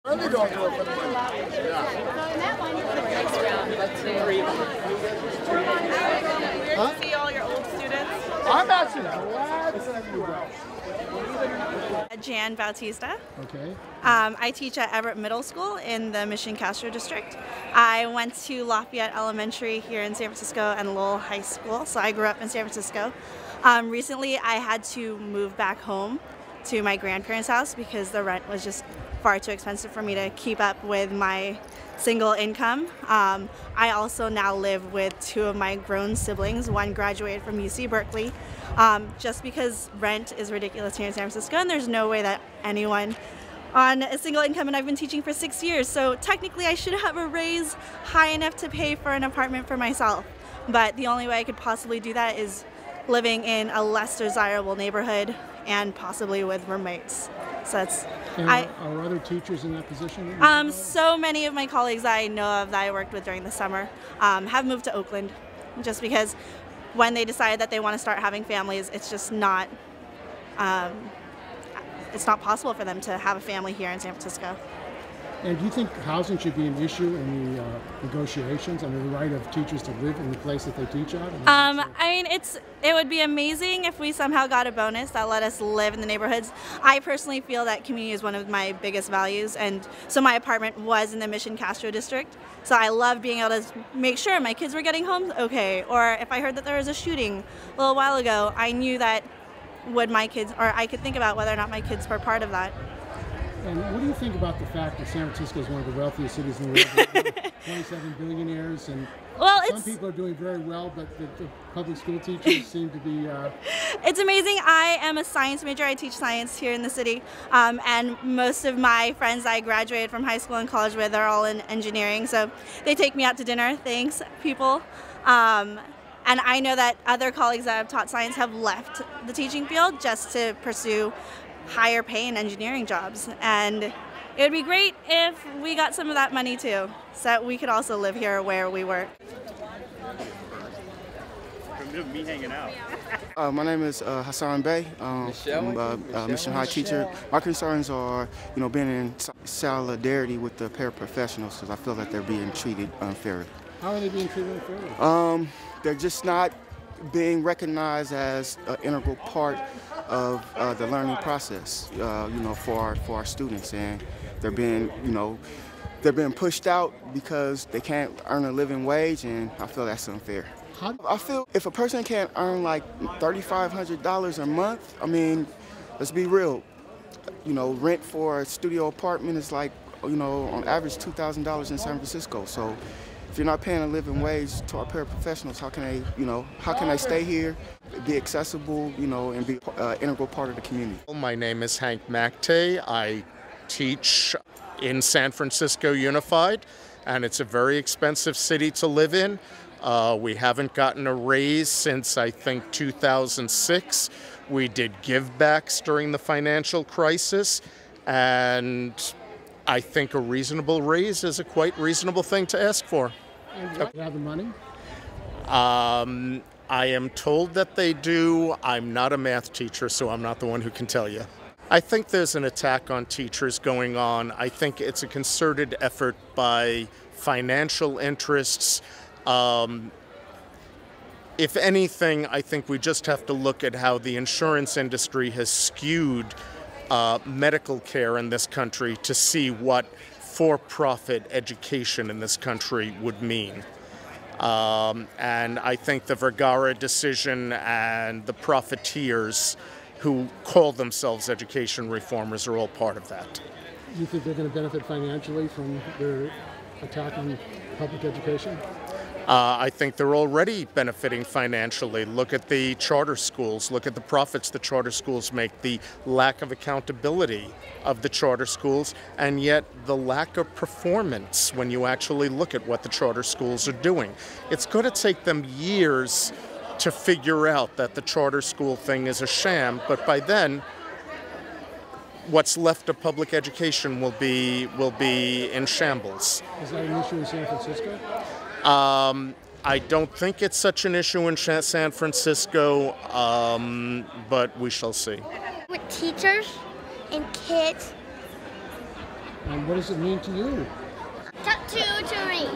Really don't do it for the money. Yeah. Huh? See all your old students. I'm actually glad to see you. Jan Bautista. Okay. I teach at Everett Middle School in the Mission Castro district. I went to Lafayette Elementary here in San Francisco and Lowell High School, so I grew up in San Francisco. Recently I had to move back home to my grandparents' house because the rent was just far too expensive for me to keep up with my single income. I also now live with two of my grown siblings. One graduated from UC Berkeley, just because rent is ridiculous here in San Francisco, and there's no way that anyone on a single income, and I've been teaching for 6 years, so technically I should have a raise high enough to pay for an apartment for myself. But the only way I could possibly do that is living in a less desirable neighborhood and possibly with roommates. So that's. Are other teachers in that position? So many of my colleagues that I know of that I worked with during the summer have moved to Oakland, just because when they decide that they want to start having families, it's just not. It's not possible for them to have a family here in San Francisco. And do you think housing should be an issue in the negotiations and the right of teachers to live in the place that they teach at? I mean, it would be amazing if we somehow got a bonus that let us live in the neighborhoods. I personally feel that community is one of my biggest values, and so my apartment was in the Mission Castro district. So I love being able to make sure my kids were getting home okay, or if I heard that there was a shooting a little while ago, I knew that I could think about whether or not my kids were part of that. And what do you think about the fact that San Francisco is one of the wealthiest cities in the world? 27 billionaires, and some people are doing very well, but the public school teachers seem to be... It's amazing. I am a science major. I teach science here in the city, and most of my friends I graduated from high school and college with are all in engineering, so they take me out to dinner. Thanks, people. And I know that other colleagues that have taught science have left the teaching field just to pursue higher pay in engineering jobs, and it would be great if we got some of that money too, so that we could also live here where we work. Me hanging out. My name is Hassan Bey. I'm a Mission High teacher. My concerns are, being in solidarity with the paraprofessionals, because I feel that they're being treated unfairly. How are they being treated unfairly? They're just not being recognized as an integral part of the learning process, for our students, and they're being pushed out because they can't earn a living wage, and I feel that's unfair. I feel if a person can't earn like $3,500 a month, I mean, let's be real, rent for a studio apartment is like, on average $2,000 in San Francisco. So if you're not paying a living wage to our paraprofessionals, how can they stay here, be accessible, and be an integral part of the community? My name is Hank MacTay. I teach in San Francisco Unified, and it's a very expensive city to live in. We haven't gotten a raise since, I think, 2006. We did give-backs during the financial crisis, and I think a reasonable raise is a quite reasonable thing to ask for. And do you have the money? I am told that they do. I'm not a math teacher, so I'm not the one who can tell you. I think there's an attack on teachers going on. I think it's a concerted effort by financial interests. If anything, I think we just have to look at how the insurance industry has skewed medical care in this country to see what for-profit education in this country would mean. And I think the Vergara decision and the profiteers who call themselves education reformers are all part of that. Do you think they're going to benefit financially from their attack on public education? I think they're already benefiting financially. Look at the charter schools. Look at the profits the charter schools make, the lack of accountability of the charter schools, and yet the lack of performance when you actually look at what the charter schools are doing. It's going to take them years to figure out that the charter school thing is a sham, but by then, what's left of public education will be in shambles. Is that an issue in San Francisco? I don't think it's such an issue in San Francisco, but we shall see. With teachers and kids And what does it mean to you? To read.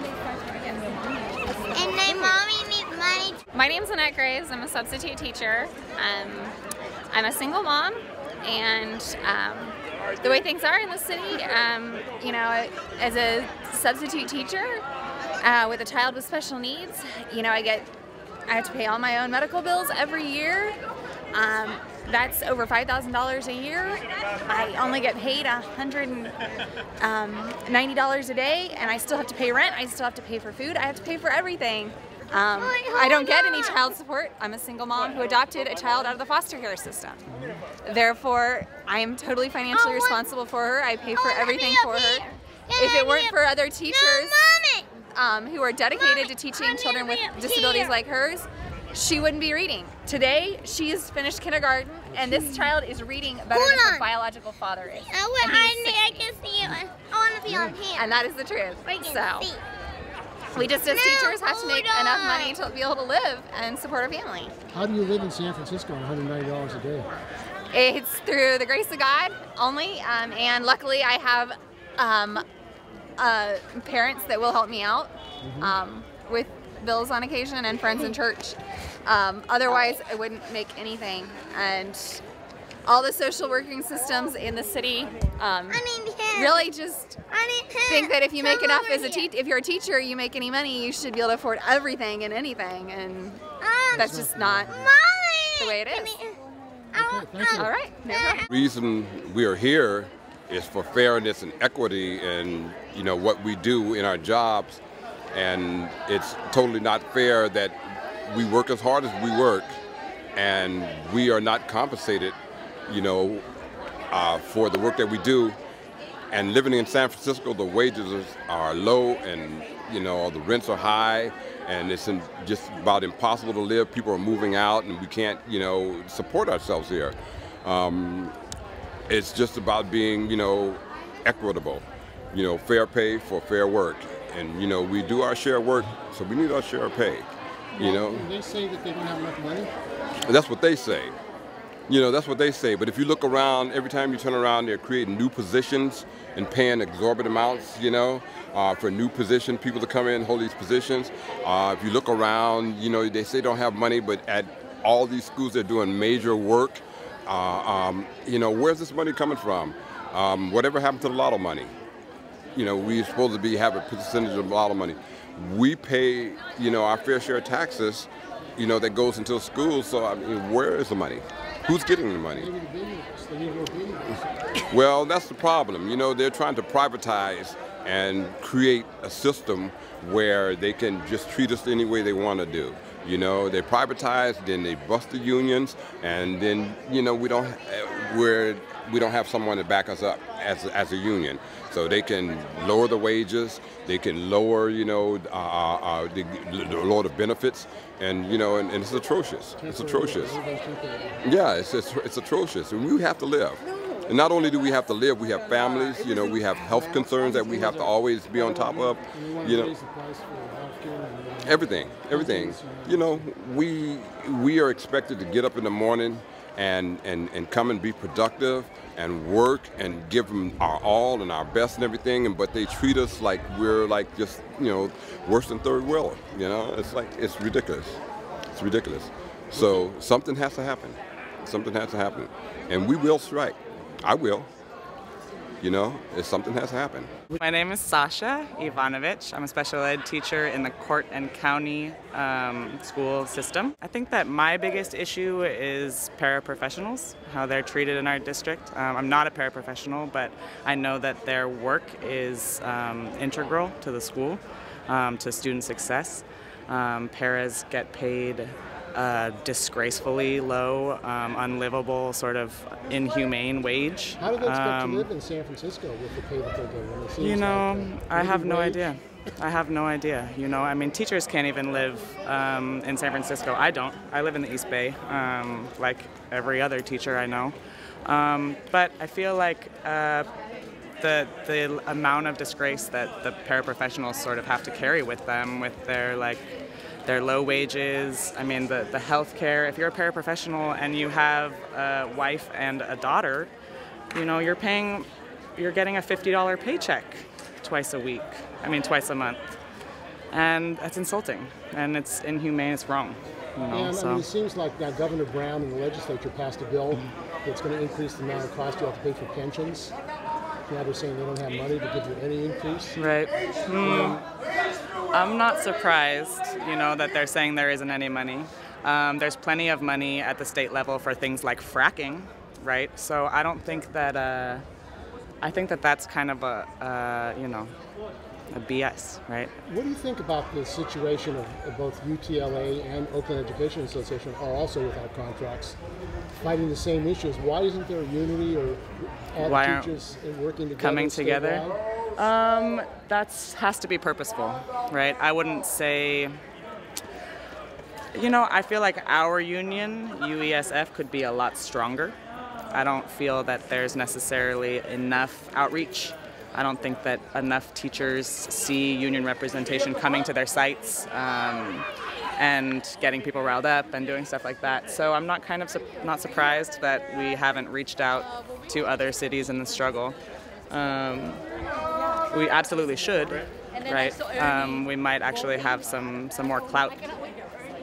And my mommy needs money. My name's Annette Graves. I'm a substitute teacher. I'm a single mom, and the way things are in the city, you know, as a substitute teacher with a child with special needs, you know, I have to pay all my own medical bills every year. That's over $5,000 a year. I only get paid $190 a day, and I still have to pay rent. I still have to pay for food. I have to pay for everything. I don't get any child support. I'm a single mom who adopted a child out of the foster care system. Therefore, I am totally financially responsible for her. I pay for everything for her. If it weren't for other teachers who are dedicated to teaching children with disabilities like hers, she wouldn't be reading. Today, she's finished kindergarten, and this child is reading better than her biological father is. I can see it. I want to be on camera. And that is the truth. So, we just as teachers have to make enough money to be able to live and support our family. How do you live in San Francisco on $190 a day? It's through the grace of God only, and luckily I have parents that will help me out with bills on occasion and friends in church. Otherwise, I wouldn't make anything. And all the social working systems in the city really just think that if you make enough as if you're a teacher, you make any money, you should be able to afford everything and anything, and that's just not the way it is. All right, no problem. The reason we are here is for fairness and equity, and you know what we do in our jobs, and it's totally not fair that we work as hard as we work, and we are not compensated, you know, for the work that we do. And living in San Francisco, the wages are low, and you know the rents are high, and it's just about impossible to live. People are moving out, and we can't, you know, support ourselves here. It's just about being, you know, equitable, you know, fair pay for fair work, and you know we do our share of work, so we need our share of pay. You know. They say that they don't have enough money. That's what they say. You know, that's what they say. But if you look around, every time you turn around, they're creating new positions and paying exorbitant amounts, you know, for new positions, people to come in and hold these positions. If you look around, you know, they say they don't have money, but at all these schools, they're doing major work. You know, where's this money coming from? Whatever happened to the lotto money? You know, we're supposed to be having a percentage of lotto money. We pay, you know, our fair share of taxes, you know, that goes into schools. So, I mean, where is the money? Who's getting the money? Well, that's the problem. You know, they're trying to privatize and create a system where they can just treat us any way they want to do. You know, they privatize, then they bust the unions, and then, you know, we don't have someone to back us up as a union. So they can lower the wages, they can lower, you know, lower the benefits, and you know, and it's atrocious. It's atrocious. Yeah, it's atrocious, and we have to live. And not only do we have to live, we have families. You know, we have health concerns that we have to always be on top of. You know, everything. You know, we are expected to get up in the morning and come and be productive and work and give them our all and our best and everything, but they treat us like we're like just, you know, worse than third world. You know, it's like, it's ridiculous. It's ridiculous. So something has to happen. Something has to happen. And we will strike. I will. You know, something has to happen. My name is Sasha Ivanovich. I'm a special ed teacher in the Court and County school system. I think that my biggest issue is paraprofessionals, how they're treated in our district. I'm not a paraprofessional, but I know that their work is integral to the school, to student success. Paras get paid disgracefully low, unlivable, sort of inhumane wage. How do they expect to live in San Francisco with the pay that they're getting? You know, I have no idea. I have no idea. You know, I mean, teachers can't even live in San Francisco. I don't. I live in the East Bay, like every other teacher I know. But I feel like the amount of disgrace that the paraprofessionals sort of have to carry with them, with their their low wages. I mean, the health care. If you're a paraprofessional and you have a wife and a daughter, you know, you're paying you're getting a $50 paycheck twice a month. And that's insulting, and it's inhumane, it's wrong. You know, and I mean, it seems like now Governor Brown and the legislature passed a bill that's going to increase the amount of cost you have to pay for pensions. Now they're saying they don't have money to give you any increase. Right. I'm not surprised, you know, that they're saying there isn't any money. There's plenty of money at the state level for things like fracking, right? So I don't think that, I think that that's kind of a, you know, a BS, right? What do you think about the situation of both UTLA and Oakland Education Association are also without contracts, fighting the same issues? Why isn't there unity or all the teachers working together? Coming together? That has to be purposeful, right? I wouldn't say, you know, I feel like our union, UESF, could be a lot stronger. I don't feel that there's necessarily enough outreach. I don't think that enough teachers see union representation coming to their sites and getting people riled up and doing stuff like that. So I'm not not surprised that we haven't reached out to other cities in the struggle. We absolutely should, right? We might actually have some more clout.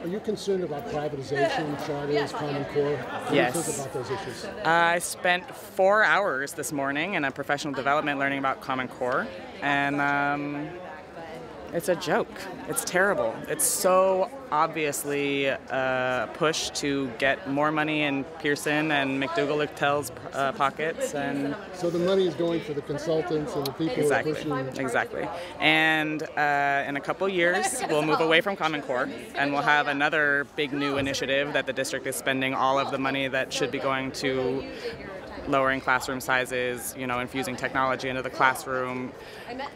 Are you concerned about privatization, charters, Common Core? What Yes. do you think about those issues? I spent 4 hours this morning in a professional development learning about Common Core, and it's a joke. It's terrible. It's so obviously a push to get more money in Pearson and McDougall-Littell's pockets, and so the money is going for the consultants and the people who are pushing. Exactly. And in a couple years, we'll move away from Common Core, and we'll have another big new initiative that the district is spending all of the money that should be going to lowering classroom sizes, you know, infusing technology into the classroom.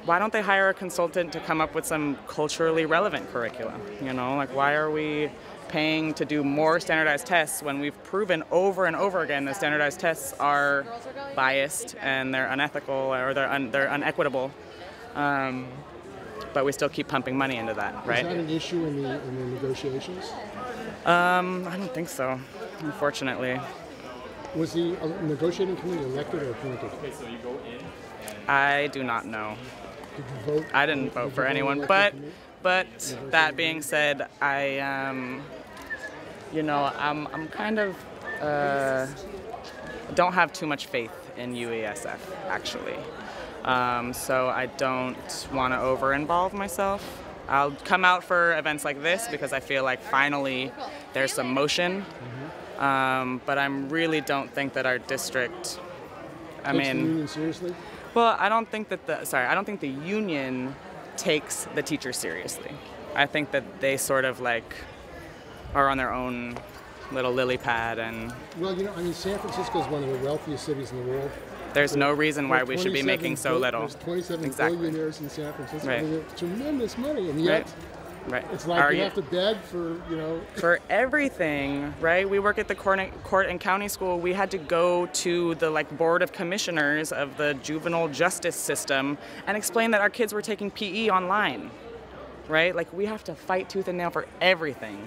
Why don't they hire a consultant to come up with some culturally relevant curriculum? You know, like, why are we paying to do more standardized tests when we've proven over and over again that standardized tests are biased and they're unethical or they're unequitable? But we still keep pumping money into that, right? Is that an issue in the negotiations? I don't think so, unfortunately. Was the negotiating committee elected or appointed? I do not know. Did you vote? I didn't vote for anyone, but that being said, I you know, I'm kind of don't have too much faith in UESF actually. So I don't want to over-involve myself. I'll come out for events like this because I feel like finally there's some motion. But I really don't think that our district, Takes the union seriously? Well, I don't think that I don't think the union takes the teachers seriously. I think that they sort of like are on their own little lily pad and. Well, you know, I mean, San Francisco is one of the wealthiest cities in the world. There's no reason why we should be making so little. There's 27 billionaires in San Francisco. Right. I mean, it's tremendous money, and yet. Right. It's like you have to beg for, you know... For everything, right? We work at the court and county school. We had to go to the board of commissioners of the juvenile justice system and explain that our kids were taking PE online, right? Like, we have to fight tooth and nail for everything.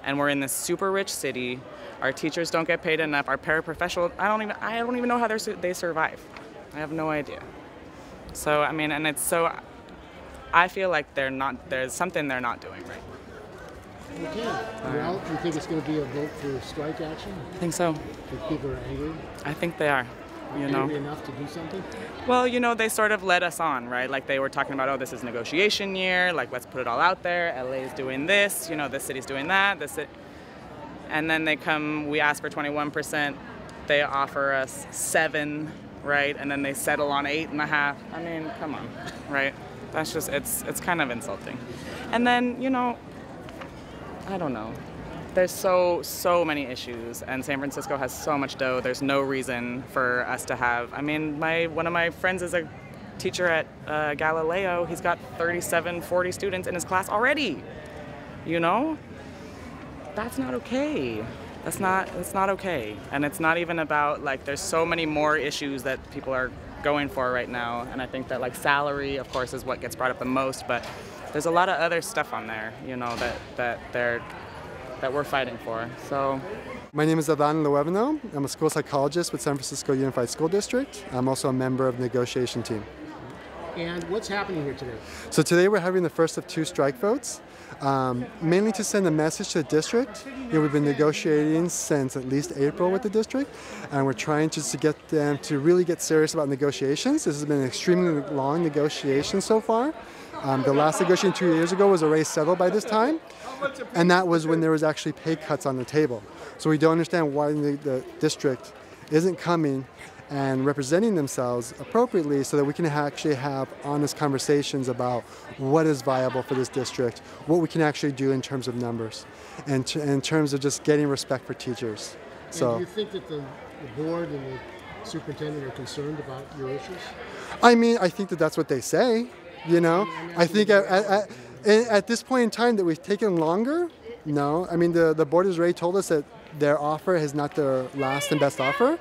And we're in this super rich city. Our teachers don't get paid enough. Our paraprofessionals, I don't even know how they survive. I have no idea. So, I mean, and it's so... I feel like there's something they're not doing right. Okay. Well, do you think it's going to be a vote for strike action? I think so. Think people are angry? I think they are. You know. Angry enough to do something? Well, you know, they sort of led us on, right? Like they were talking about, oh, this is negotiation year. Like, let's put it all out there. LA is doing this. You know, this city's doing that. And then we ask for 21%. They offer us 7%, right? And then they settle on 8.5%. I mean, come on, right? That's just, it's kind of insulting. And then, you know, I don't know. There's so many issues, and San Francisco has so much dough. There's no reason for us to have, I mean, one of my friends is a teacher at Galileo. He's got 40 students in his class already, you know? That's not okay. That's not okay. And it's not even about, like, there's so many more issues that people are going for right now, and I think that like salary, of course, is what gets brought up the most, but there's a lot of other stuff on there, you know, that we're fighting for. So My name is Adan Luevano. I'm a school psychologist with San Francisco Unified School District. I'm also a member of the negotiation team. And what's happening here today? So today we're having the first of 2 strike votes, mainly to send a message to the district. We've been negotiating since at least April with the district, and we're trying just to get them to really get serious about negotiations. This has been an extremely long negotiation so far. The last negotiation 2 years ago was already settled by this time, and that was when there was actually pay cuts on the table. So we don't understand why the district isn't coming and representing themselves appropriately so that we can actually have honest conversations about what is viable for this district, what we can actually do in terms of numbers, and in terms of just getting respect for teachers. So, do you think that the board and the superintendent are concerned about your issues? I mean, I think that that's what they say, you know. I think at this point in time that we've taken longer, no. I mean, the board has already told us that their offer is not their last and best offer.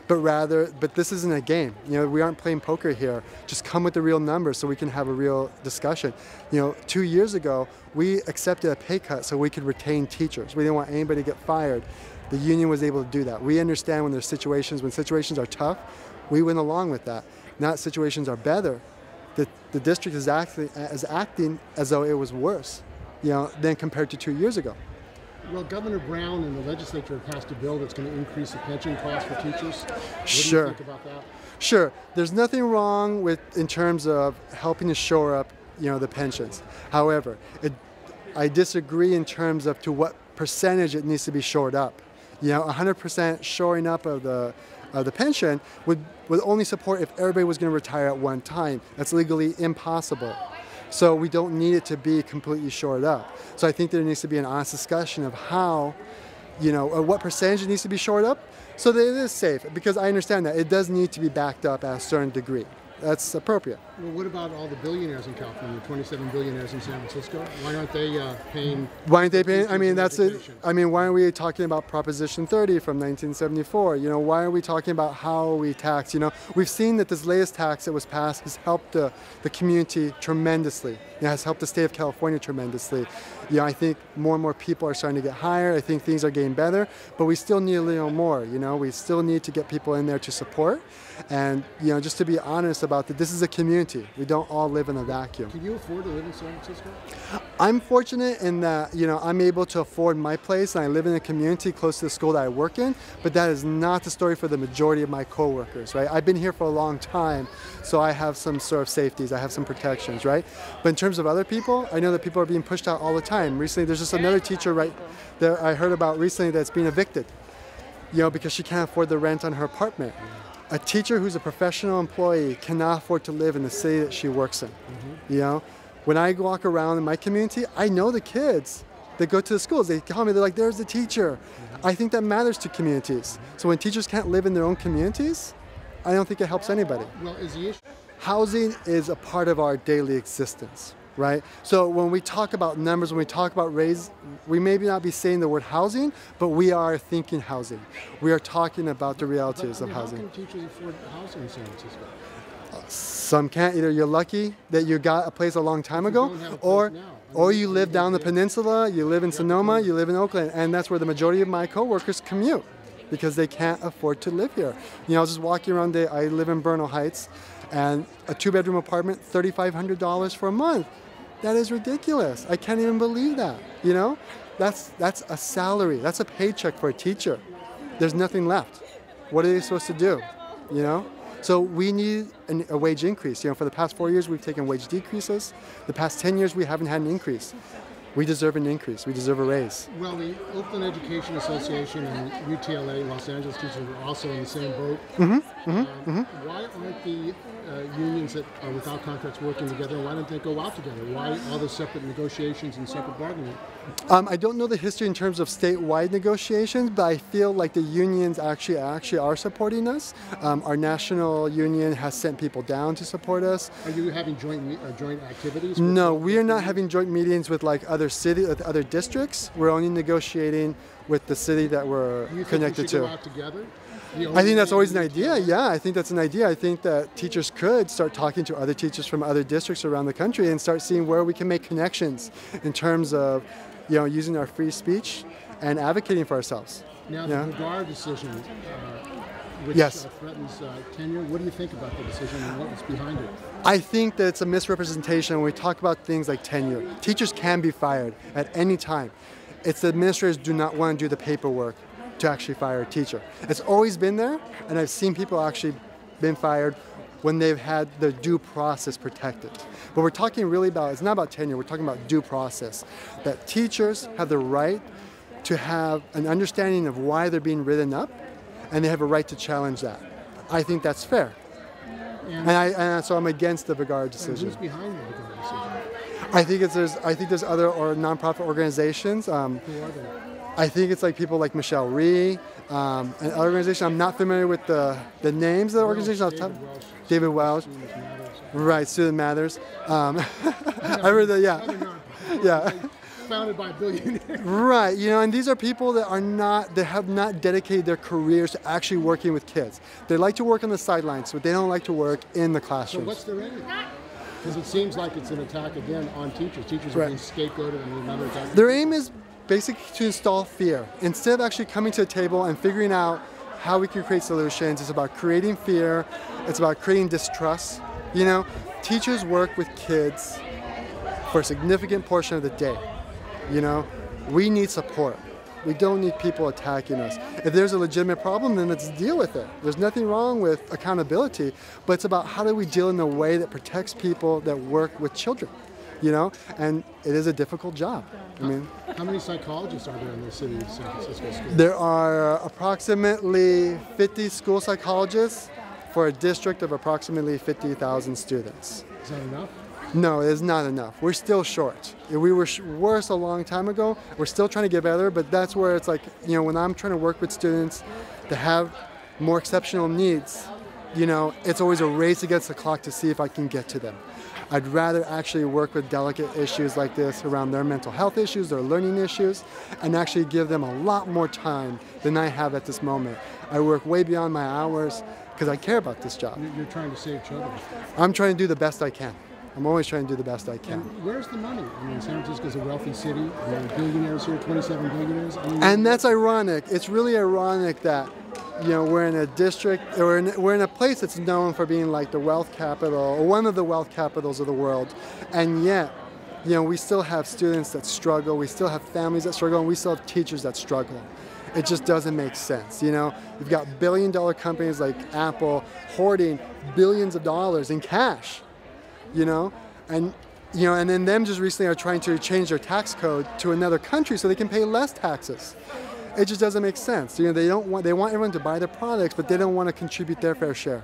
But this isn't a game. You know, we aren't playing poker here. Just come with the real numbers so we can have a real discussion. You know, 2 years ago, we accepted a pay cut so we could retain teachers. We didn't want anybody to get fired. The union was able to do that. We understand when situations are tough, we went along with that. Now situations are better. The district is acting as though it was worse, you know, than compared to 2 years ago. Well, Governor Brown and the legislature have passed a bill that's going to increase the pension cost for teachers. What do you think about that? Sure. There's nothing wrong in terms of helping to shore up, you know, the pensions. However, I disagree in terms of to what percentage it needs to be shored up. You know, 100% shoring up of the pension would only support if everybody was going to retire at one time. That's legally impossible. So we don't need it to be completely shored up. So I think there needs to be an honest discussion of how, you know, or what percentage it needs to be shored up so that it is safe. Because I understand that it does need to be backed up at a certain degree. That's appropriate. Well, what about all the billionaires in California, 27 billionaires in San Francisco? Why aren't they paying? Why aren't they paying? I mean, that's it. I mean, why aren't we talking about Proposition 30 from 1974? You know, why are we talking about how we tax? You know, we've seen that this latest tax that was passed has helped the community tremendously. It has helped the state of California tremendously. You know, I think more and more people are starting to get hired. I think things are getting better, but we still need a little more. You know, we still need to get people in there to support, and you know, just to be honest about that, this is a community. We don't all live in a vacuum. Can you afford to live in San Francisco? I'm fortunate in that, you know, I'm able to afford my place and I live in a community close to the school that I work in, but that is not the story for the majority of my coworkers, right? I've been here for a long time, so I have some sort of safeties, I have some protections, right? But in terms of other people, I know that people are being pushed out all the time. Recently, there's just another teacher right there I heard about recently that's being evicted, you know, because she can't afford the rent on her apartment. A teacher who's a professional employee cannot afford to live in the city that she works in. You know, when I walk around in my community, I know the kids that go to the schools. They call me, they're like, there's the teacher. I think that matters to communities. So when teachers can't live in their own communities, I don't think it helps anybody. Well, is the issue? Housing is a part of our daily existence, right? So when we talk about numbers, when we talk about raise, we maybe not be saying the word housing, but we are thinking housing. We are talking about the realities of housing. How can teachers afford housing in San Francisco? Some can't. Either you're lucky that you got a place a long time ago, or you live down the peninsula, you live in Sonoma, you live in Oakland, and that's where the majority of my coworkers commute because they can't afford to live here. You know, I was just walking around there. I live in Bernal Heights, and a 2-bedroom apartment, $3,500 for a month. That is ridiculous. I can't even believe that. You know, that's a salary. That's a paycheck for a teacher. There's nothing left. What are they supposed to do? You know. So we need a wage increase. You know, for the past 4 years, we've taken wage decreases. The past 10 years, we haven't had an increase. We deserve an increase. We deserve a raise. Well, the Oakland Education Association and UTLA, Los Angeles teachers, are also in the same boat. Why aren't the unions that are without contracts working together? Why don't they go out together? Why all the separate negotiations and separate bargaining? I don't know the history in terms of statewide negotiations, but I feel like the unions actually are supporting us. Our national union has sent people down to support us. Are you having joint activities? No, we are not having joint meetings with like other districts. We're only negotiating with the city that we're connected to. Go out together? I think that's always an idea. Yeah, I think that's an idea. I think that teachers could start talking to other teachers from other districts around the country and start seeing where we can make connections in terms of, you know, using our free speech and advocating for ourselves. Now, the Regard decision, which Yes. threatens tenure, what do you think about the decision and what was behind it? I think that it's a misrepresentation when we talk about things like tenure. Teachers can be fired at any time. It's the administrators do not want to do the paperwork to actually fire a teacher. It's always been there, and I've seen people actually been fired when they've had their due process protected. But we're talking really about, it's not about tenure, we're talking about due process. That teachers have the right to have an understanding of why they're being written up, and they have a right to challenge that. I think that's fair. And so I'm against the Vigard decision. Who's behind the Vigard decision? I think there's other nonprofit organizations. Who are they? I think it's like people like Michelle Rhee, and other organizations. I'm not familiar with the names of the organizations. David Welch. Right, Student Matters. I heard that, yeah. Founded by billionaires. Right, and these are people that have not dedicated their careers to actually working with kids. They like to work on the sidelines, but they don't like to work in the classroom. So what's their aim? Because it seems like it's an attack again on teachers. Teachers are being scapegoated and another attack. Their aim is basically to install fear. Instead of actually coming to the table and figuring out how we can create solutions, it's about creating fear, it's about creating distrust. Teachers work with kids for a significant portion of the day. We need support. We don't need people attacking us. If there's a legitimate problem, then let's deal with it. There's nothing wrong with accountability, but it's about how do we deal in a way that protects people that work with children, and it is a difficult job. How many psychologists are there in the city of San Francisco School? There are approximately 50 school psychologists for a district of approximately 50,000 students. Is that enough? No, it is not enough. We're still short. We were worse a long time ago. We're still trying to get better, but that's where it's like, when I'm trying to work with students that have more exceptional needs, it's always a race against the clock to see if I can get to them. I'd rather actually work with delicate issues like this around their mental health issues, their learning issues, and actually give them a lot more time than I have at this moment. I work way beyond my hours because I care about this job. You're trying to save children. I'm trying to do the best I can. I'm always trying to do the best I can. And where's the money? San Francisco's a wealthy city. There are billionaires here, 27 billionaires. And that's ironic. It's really ironic that, we're in a district, or we're in a place that's known for being like the wealth capital, or one of the wealth capitals of the world. And yet, we still have students that struggle, we still have families that struggle, and we still have teachers that struggle. It just doesn't make sense. You've got billion-dollar companies like Apple hoarding billions of dollars in cash. And then them just recently are trying to change their tax code to another country so they can pay less taxes. It just doesn't make sense. They want everyone to buy their products, but they don't want to contribute their fair share.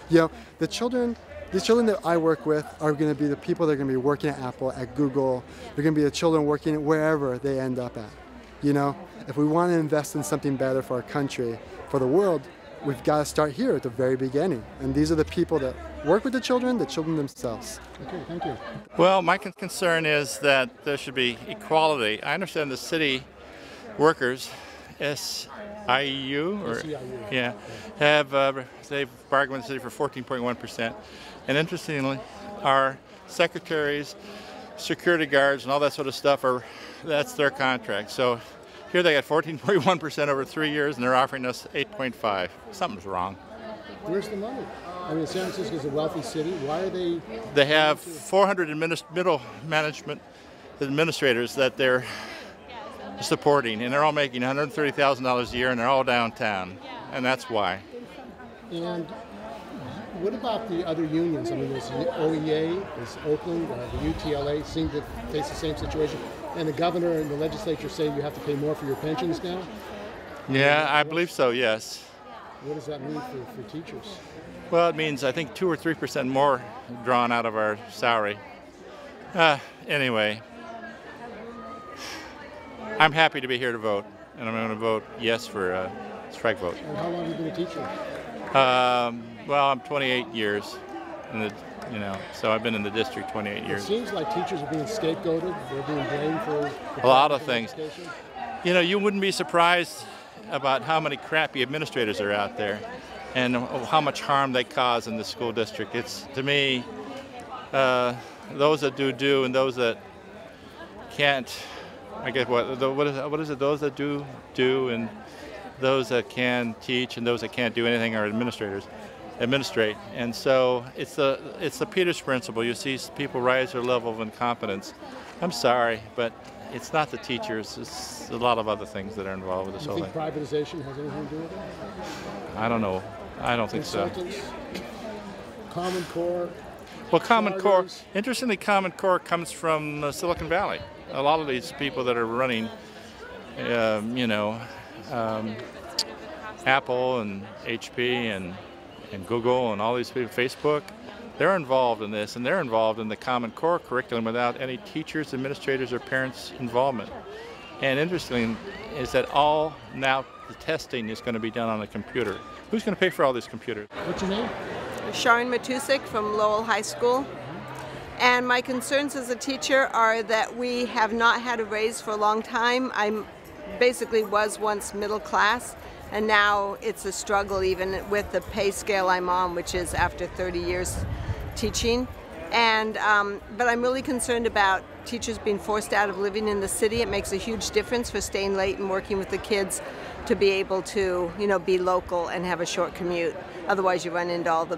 The children that I work with are going to be the people that are going to be working at Apple, at Google. They're going to be the children working wherever they end up at. If we want to invest in something better for our country, for the world, we've got to start here at the very beginning. And these are the people that work with the children themselves. Okay, thank you. Well, my concern is that there should be equality. I understand the city workers, SIU, they've bargained with the city for 14.1%. And interestingly, our secretaries, security guards, and all that sort of stuff that's their contract. So here they got 14.1% over 3 years, and they're offering us 8.5. Something's wrong. Where's the money? San Francisco is a wealthy city. Why are they? They have 400 middle management administrators that they're supporting, and they're all making $130,000 a year, and they're all downtown, and that's why. And what about the other unions? There's OEA, there's Oakland, the UTLA seem to face the same situation. And the governor and the legislature say you have to pay more for your pensions now? Yeah, I believe so, yes. What does that mean for teachers? Well, it means I think 2 or 3% more drawn out of our salary. Anyway, I'm happy to be here to vote, and I'm going to vote yes for a strike vote. And how long have you been a teacher? Well, I'm 28 years, so I've been in the district 28 years. It seems like teachers are being scapegoated. They're being blamed for a lot of things. You wouldn't be surprised about how many crappy administrators are out there and how much harm they cause in the school district. It's, to me, those that do and those that can't I guess what is it? Those that do, and those that can teach, and those that can't do anything are administrate. And so it's the Peters principle. You see people rise their level of incompetence. I'm sorry, but it's not the teachers. It's a lot of other things that are involved with this whole thing. Privatization has anything to do with it? I don't know. I don't think so. Common Core. Well, Common Core. Interestingly, Common Core comes from Silicon Valley. A lot of these people that are running, Apple and HP and Google and all these people, Facebook, they're involved in this, and they're involved in the Common Core curriculum without any teachers, administrators, or parents' involvement. And interesting is that all now the testing is going to be done on a computer. Who's going to pay for all these computers? What's your name? Sharon Matusik from Lowell High School. And my concerns as a teacher are that we have not had a raise for a long time. I basically was once middle class, and now it's a struggle even with the pay scale I'm on, which is after 30 years teaching. And but I'm really concerned about teachers being forced out of living in the city. It makes a huge difference for staying late and working with the kids to be able to, be local and have a short commute. Otherwise, you run into all the,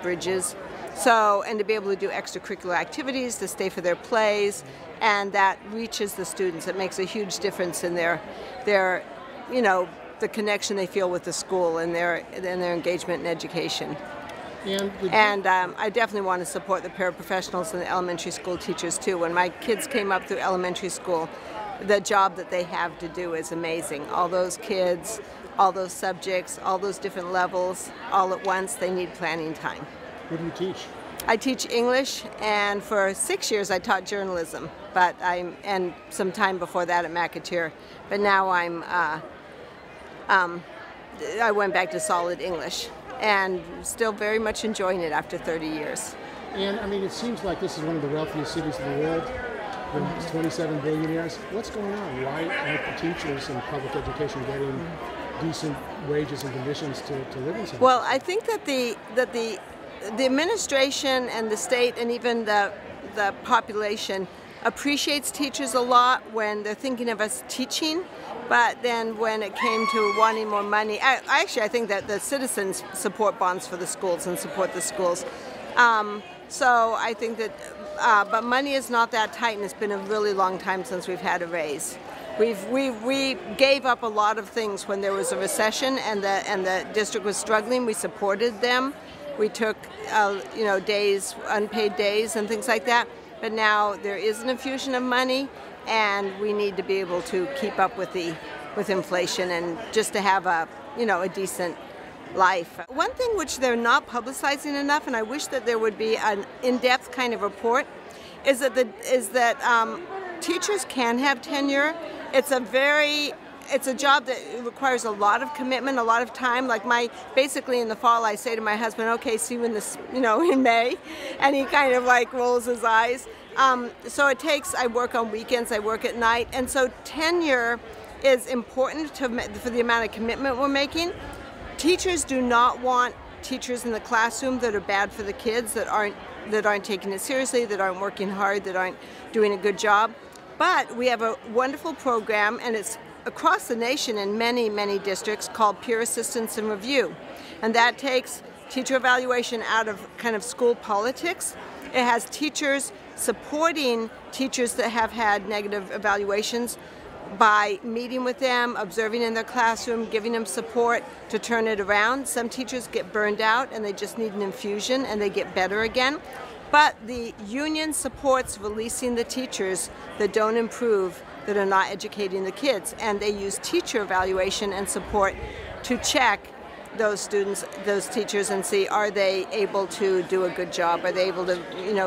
bridges. So, and to be able to do extracurricular activities, to stay for their plays, and that reaches the students. It makes a huge difference in their the connection they feel with the school and their engagement in education. And I definitely want to support the paraprofessionals and the elementary school teachers too. When my kids came up through elementary school, the job that they have to do is amazing. All those kids, all those subjects, all those different levels, all at once, they need planning time. What do you teach? I teach English, and for 6 years I taught journalism, and some time before that at McAteer. But now I went back to solid English, and still very much enjoying it after 30 years. And it seems like this is one of the wealthiest cities in the world. There's 27 billionaires. What's going on? Why aren't the teachers in public education getting decent wages and conditions to live in San Francisco? Well, I think that the administration and the state and even the population appreciates teachers a lot when they're thinking of us teaching, but then when it came to wanting more money, I think that the citizens support bonds for the schools and support the schools. So I think that, but money is not that tight, and it's been a really long time since we've had a raise. We gave up a lot of things when there was a recession and the district was struggling. We supported them. We took days, unpaid days and things like that. But now there is an infusion of money, and we need to be able to keep up with inflation and just to have a decent life. One thing which they're not publicizing enough, and I wish that there would be an in-depth kind of report, is that teachers can have tenure. It's a job that requires a lot of commitment, a lot of time. Basically in the fall, I say to my husband, "Okay, see you in May," and he kind of rolls his eyes. So I work on weekends, I work at night, and so tenure is important for the amount of commitment we're making. Teachers do not want teachers in the classroom that are bad for the kids, that aren't taking it seriously, that aren't working hard, that aren't doing a good job. But we have a wonderful program, and it's across the nation in many, many districts, called Peer Assistance and Review. And that takes teacher evaluation out of kind of school politics. It has teachers supporting teachers that have had negative evaluations by meeting with them, observing in their classroom, giving them support to turn it around. Some teachers get burned out and they just need an infusion and they get better again. But the union supports releasing the teachers that don't improve, that are not educating the kids, and they use teacher evaluation and support to check those students, those teachers, and see, are they able to do a good job? Are they able to,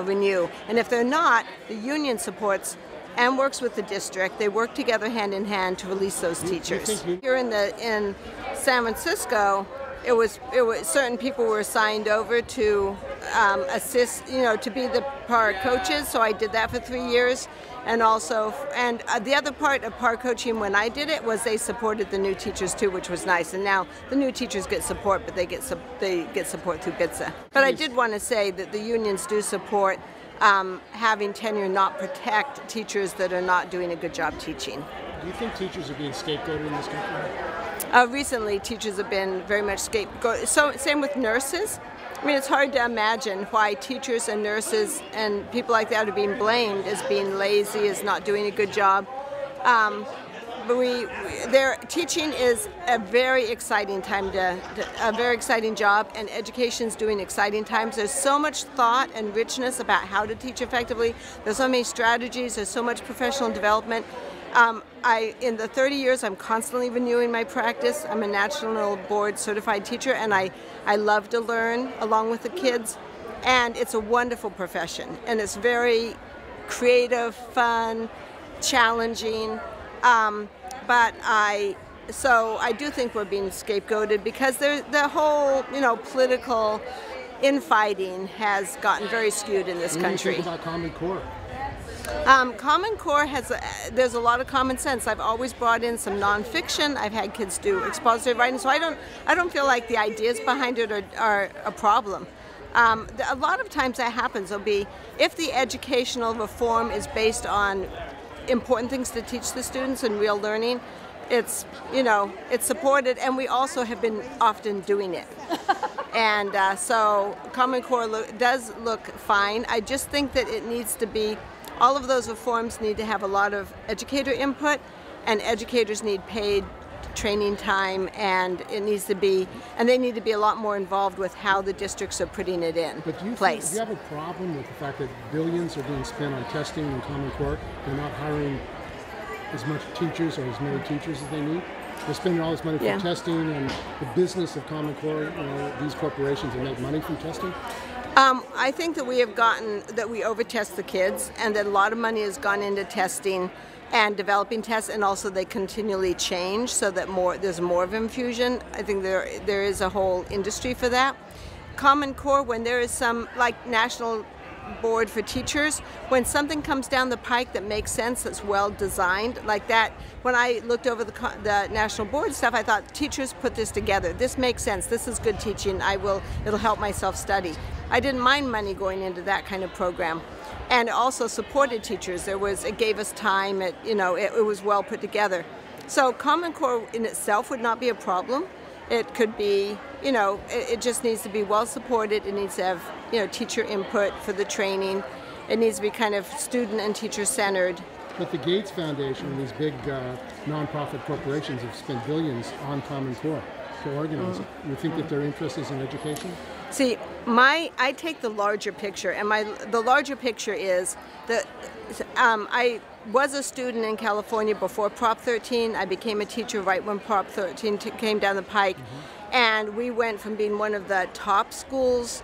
renew? And if they're not, the union supports and works with the district. They work together hand in hand to release those teachers. Here in San Francisco, it was certain people were assigned over to assist, to be the PAR coaches. So I did that for 3 years, and also, the other part of PAR coaching when I did it was they supported the new teachers too, which was nice. And now the new teachers get support, but they get support through BITSA. But I did want to say that the unions do support having tenure not protect teachers that are not doing a good job teaching. Do you think teachers are being scapegoated in this country? Recently, teachers have been very much scapegoated. So same with nurses. I mean, it's hard to imagine why teachers and nurses and people like that are being blamed as being lazy, as not doing a good job. But teaching is a very exciting time a very exciting job, and education's doing exciting times. There's so much thought and richness about how to teach effectively. There's so many strategies. There's so much professional development. In the 30 years, I'm constantly renewing my practice. I'm a national board certified teacher, and I love to learn along with the kids. And it's a wonderful profession, and it's very creative, fun, challenging. So I do think we're being scapegoated because the whole, political infighting has gotten very skewed in this country. What do you think about Common Core? Common Core there's a lot of common sense. I've always brought in some nonfiction. I've had kids do expository writing, so I don't feel like the ideas behind it are a problem. A lot of times that happens. It'll be if the educational reform is based on important things to teach the students and real learning, it's supported, and we also have been often doing it. And so Common Core does look fine. I just think that it needs to be, all of those reforms need to have a lot of educator input, and educators need paid training time, and they need to be a lot more involved with how the districts are putting it in place. Do you have a problem with the fact that billions are being spent on testing in Common Core? They're not hiring as much teachers or as many teachers as they need? They're spending all this money for testing, and the business of Common Core, these corporations that make money from testing? I think that we overtest the kids, and that a lot of money has gone into testing and developing tests, and also they continually change so that there's more of infusion. I think there is a whole industry for that. Common Core, when there is some, like National Board for Teachers, when something comes down the pike that makes sense, that's well designed, like that, when I looked over the National Board stuff, I thought, teachers put this together. This makes sense. This is good teaching. It'll help my self-study. I didn't mind money going into that kind of program. And also supported teachers. It gave us time. It was well put together. So Common Core in itself would not be a problem. It could be, it just needs to be well supported. It needs to have, teacher input for the training. It needs to be kind of student and teacher centered. But the Gates Foundation and these big nonprofit corporations have spent billions on Common Core to organize it. You think that their interest is in education? See, I take the larger picture, and the larger picture is that I was a student in California before Prop 13. I became a teacher right when Prop 13 came down the pike, and we went from being one of the top schools,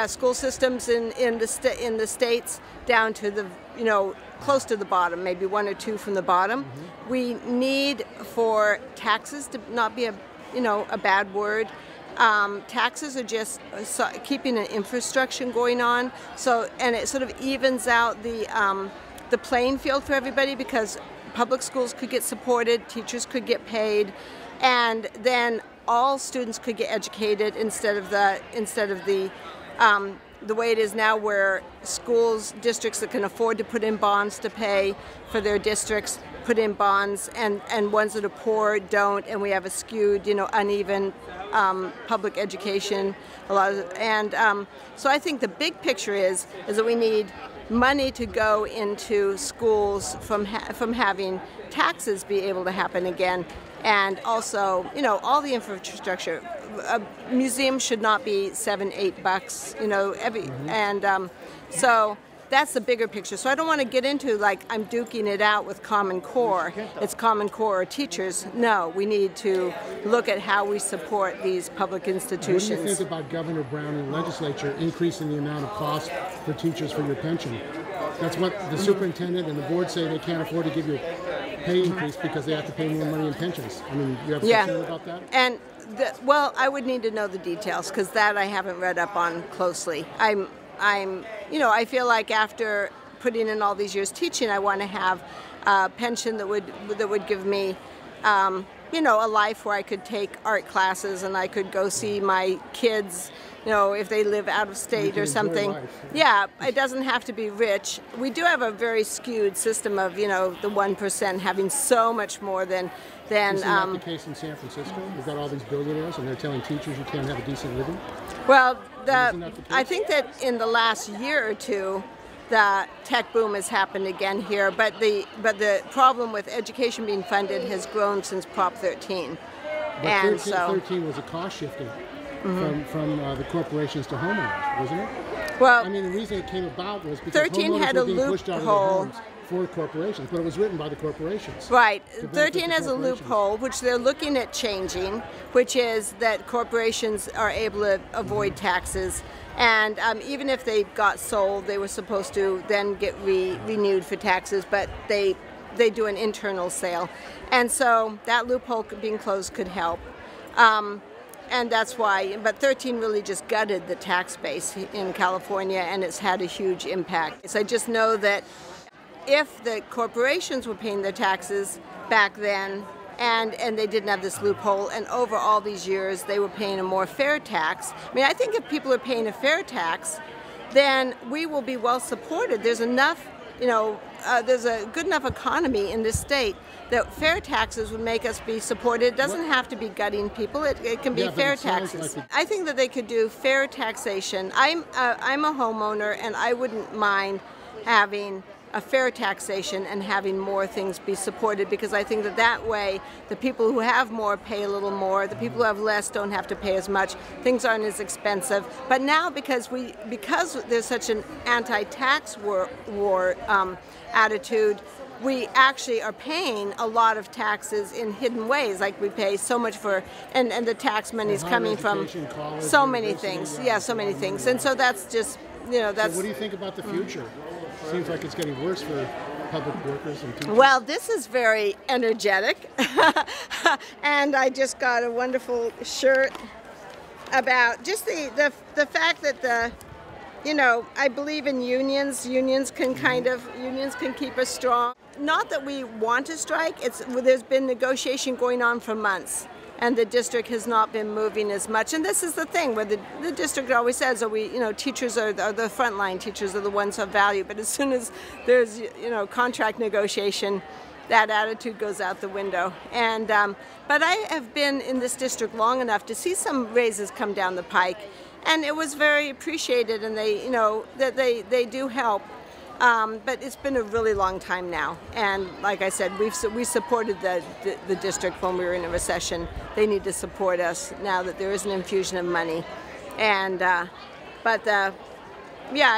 school systems in the states, down to the close to the bottom, maybe one or two from the bottom. We need for taxes to not be a bad word. Taxes are just keeping an infrastructure going on, and it sort of evens out the playing field for everybody, because public schools could get supported, teachers could get paid, and then all students could get educated instead of the way it is now, where districts that can afford to put in bonds to pay for their districts put in bonds, and ones that are poor don't, and we have a skewed, uneven public education. So I think the big picture is that we need money to go into schools from having taxes be able to happen again, and also all the infrastructure. A museum should not be $7-8, so that's the bigger picture. So I don't want to get into I'm duking it out with Common Core. It's Common Core or teachers. No, we need to look at how we support these public institutions. What do you think about Governor Brown and the legislature increasing the amount of cost for teachers for your pension? That's what the superintendent and the board say. They can't afford to give you a pay increase because they have to pay more money in pensions. I mean, you have a concern about that? And I would need to know the details, because that I haven't read up on closely. I feel like after putting in all these years teaching, I want to have a pension that would give me, a life where I could take art classes and I could go see my kids, if they live out of state or something. Yeah, it doesn't have to be rich. We do have a very skewed system of, the 1% having so much more than Isn't that the case in San Francisco? We've got all these billionaires and they're telling teachers you can't have a decent living? Well, I think that in the last year or two, the tech boom has happened again here, but the problem with education being funded has grown since Prop 13. But and 13 was a cost shifting from the corporations to homeowners, wasn't it? Well, I mean, the reason it came about was because 13 homeowners had were a being pushed out of their loophole. homes for corporations, but it was written by the corporations. Right. To benefit 13 the has a corporations. loophole, which they're looking at changing, which is that corporations are able to avoid taxes. And even if they got sold, they were supposed to then get renewed for taxes, but they do an internal sale. And so that loophole being closed could help. And that's why, but 13 really just gutted the tax base in California, and it's had a huge impact. So I just know that if the corporations were paying their taxes back then, and they didn't have this loophole, and over all these years they were paying a more fair tax. I mean, I think if people are paying a fair tax, then we will be well supported. There's enough, there's a good enough economy in this state that fair taxes would make us be supported. It doesn't have to be gutting people. It can be fair taxes. I think that they could do fair taxation. I'm a homeowner, and I wouldn't mind having a fair taxation and having more things be supported, because I think that way the people who have more pay a little more, the people who have less don't have to pay as much, things aren't as expensive. But now because there's such an anti-tax war attitude, we actually are paying a lot of taxes in hidden ways, like we pay so much for, and the tax money is coming from so many things. Yeah, so many things. And so that's just, that's... So what do you think about the future? Seems like it's getting worse for public workers and teachers. Well, this is very energetic. And I just got a wonderful shirt about just the fact that I believe in unions. Unions can keep us strong. Not that we want to strike. There's been negotiation going on for months, and the district has not been moving as much. And this is the thing where the district always says, teachers are the frontline. Teachers are the ones of value. But as soon as there's contract negotiation, that attitude goes out the window. And but I have been in this district long enough to see some raises come down the pike, and it was very appreciated. And they do help. But it's been a really long time now, and like I said, we supported the district when we were in a recession. They need to support us now that there is an infusion of money, and I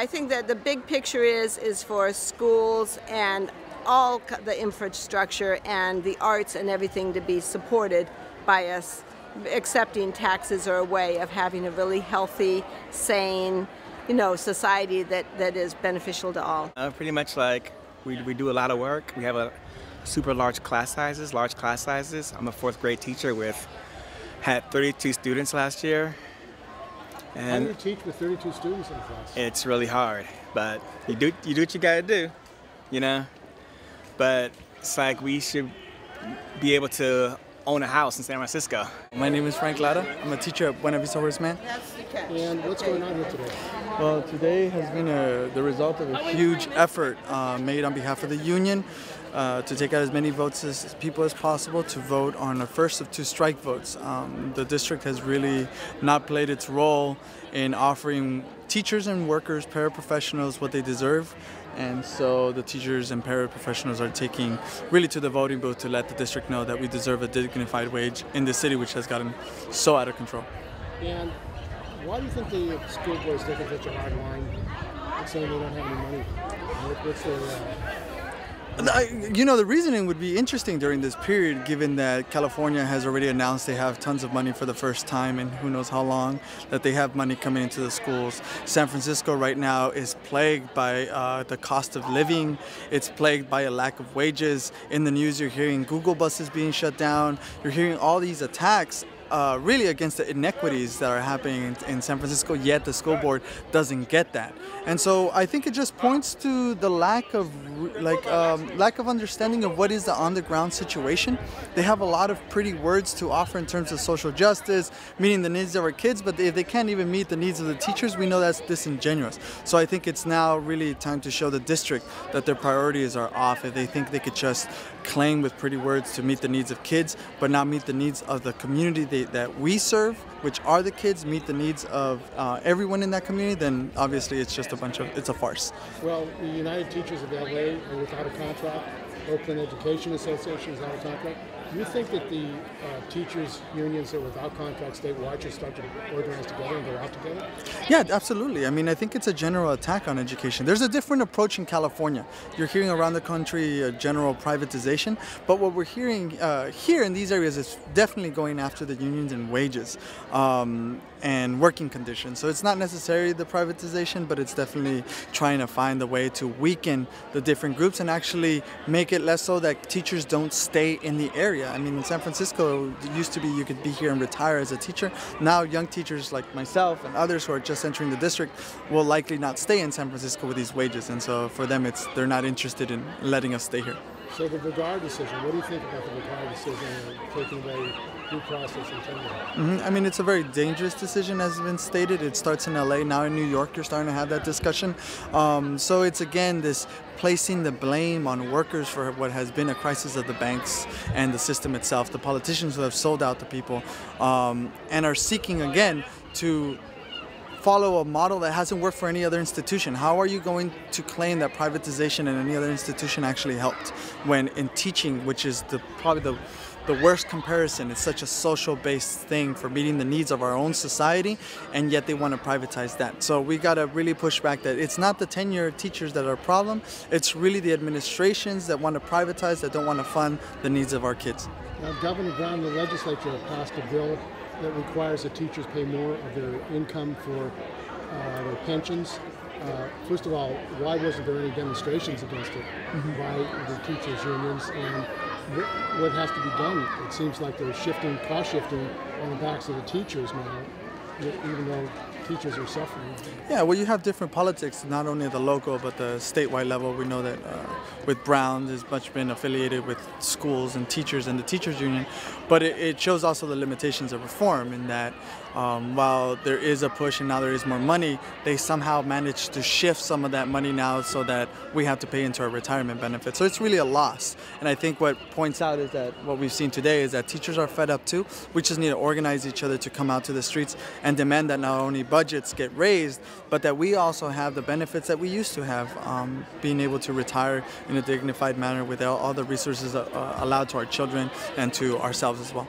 think that the big picture is for schools and all the infrastructure and the arts and everything to be supported by us. Accepting taxes are a way of having a really healthy, sane, society that is beneficial to all. Pretty much like we do a lot of work. We have super large class sizes. I'm a 4th grade teacher had 32 students last year. And how do you teach with 32 students in class? It's really hard, but you do what you gotta do, But it's like we should be able to own a house in San Francisco. My name is Frank Lara. I'm a teacher at Buena Vista Horace Mann. And what's going on here today? Well, today has been the result of a huge effort made on behalf of the union to take out as many votes as people as possible to vote on the first of 2 strike votes. The district has really not played its role in offering teachers and workers, paraprofessionals, what they deserve. And so the teachers and paraprofessionals are taking really to the voting booth to let the district know that we deserve a dignified wage in the city, which has gotten so out of control. And why do you think the school board is taking such a hard line and saying they don't have any money? What's their... The reasoning would be interesting during this period, given that California has already announced they have tons of money for the first time in who knows how long, that they have money coming into the schools. San Francisco right now is plagued by the cost of living. It's plagued by a lack of wages. In the news, you're hearing Google buses being shut down. You're hearing all these attacks really against the inequities that are happening in San Francisco, yet the school board doesn't get that. And so I think it just points to the lack of understanding of what is the on-the-ground situation. They have a lot of pretty words to offer in terms of social justice, meeting the needs of our kids, but if they can't even meet the needs of the teachers, we know that's disingenuous. So I think it's now really time to show the district that their priorities are off. If they think they could just claim with pretty words to meet the needs of kids, but not meet the needs of the community that we serve, which are the kids, meet the needs of everyone in that community, then obviously it's just it's a farce. Well, the United Teachers of LA are without a contract. Oakland Education Association is out of contract. Do you think that the teachers' unions that are without contracts statewide should start to organize together and go out together? Yeah, absolutely. I mean, I think it's a general attack on education. There's a different approach in California. You're hearing around the country a general privatization, but what we're hearing here in these areas is definitely going after the unions and wages and working conditions. So it's not necessarily the privatization, but it's definitely trying to find a way to weaken the different groups and actually make it less so that teachers don't stay in the area. I mean, in San Francisco, it used to be you could be here and retire as a teacher. Now, young teachers like myself and others who are just entering the district will likely not stay in San Francisco with these wages. And so for them, they're not interested in letting us stay here. So the Vergara decision, what do you think about the Vergara decision and taking away due process and tenure? I mean, it's a very dangerous decision, as has been stated. It starts in LA. Now in New York, you're starting to have that discussion. So it's, again, this placing the blame on workers for what has been a crisis of the banks and the system itself, the politicians who have sold out the people and are seeking, again, to follow a model that hasn't worked for any other institution. How are you going to claim that privatization in any other institution actually helped when in teaching, which is probably the worst comparison, it's such a social-based thing for meeting the needs of our own society, and yet they want to privatize that. So we got to really push back that it's not the tenured teachers that are a problem, it's really the administrations that want to privatize, that don't want to fund the needs of our kids. Now, Governor Brown, the legislature passed a bill that requires that teachers pay more of their income for their pensions. First of all, why wasn't there any demonstrations against it by the teachers' unions, and what has to be done? It seems like they're cost shifting on the backs of the teachers now, even though teachers are suffering. Yeah, well, you have different politics, not only at the local but the statewide level. We know that with Brown, there's much been affiliated with schools and teachers and the teachers union, but it shows also the limitations of reform in that while there is a push and now there is more money, they somehow managed to shift some of that money now so that we have to pay into our retirement benefits. So it's really a loss. And I think what points out is that what we've seen today is that teachers are fed up too. We just need to organize each other to come out to the streets and demand that not only budgets get raised, but that we also have the benefits that we used to have, being able to retire in a dignified manner with all the resources allowed to our children and to ourselves as well.